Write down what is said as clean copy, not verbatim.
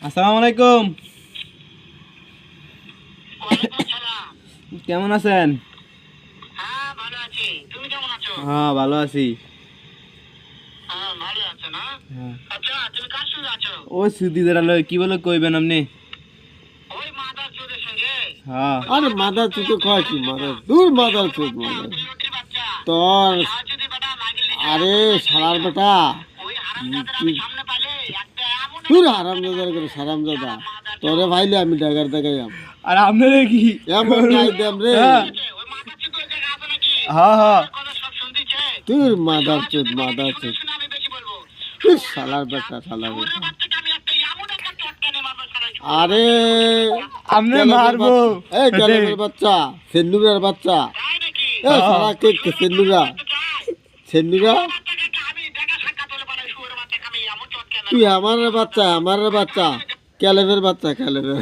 আসসালামু আলাইকুম। ওয়ালাইকুম সালাম। কেমন আছেন? হ্যাঁ ভালো আছি, তুমি কেমন আছো? হ্যাঁ ভালো আছি। হ্যাঁ ভালো আছো না? হ্যাঁ। আচ্ছা তুমি কার সঙ্গে আছো? ও সুদি যারা লয় কি বলে কইবেন আপনি? ওই মাদার চোদের সঙ্গে? হ্যাঁ। আরে মাদার চুতো কয় কি মাদার দূর মাদার চুত মাদার বিরোধীর বাচ্চা তোর সাহায্যে বেটা লাগিলে আরে শালার বেটা ওই হারামজাদার আমি সামনে পাইলে একটা এমন তুই হারামজাদার করে সারামজাদা তোরে ভাইলে আমি ডাগার দেখাইয়াম আর আপনারা কি? এমন নাই দেম রে হ্যাঁ ওই মাদার চোদ ওই জায়গা আছে নাকি? হ্যাঁ হ্যাঁ। কথা সব শুনতেছে। তুই মাদার চুত মাদার চুত শুনে আমি বেশি বলবো। তুই শালার বেটা শালার ওরে বেটা বাচ্চাকে আমি একটা এমন একটা চটকানে মারবো সারা জীবন। আরে আপনি কেলেবের মারবো। বাচ্চা, এই কেলেবের বাচ্চা সেন্নুরার বাচ্চা তাই নাকি? এ শালা কে সেন্নুরা সেন্নুরা বাচ্চাকে আমি দেখা সাক্ষাৎ হলে পারে শুয়োরের বাচ্চাকে আমি এমন চটকানে তুই আমার বাচ্চা কেলেবের বাচ্চা কেলেবের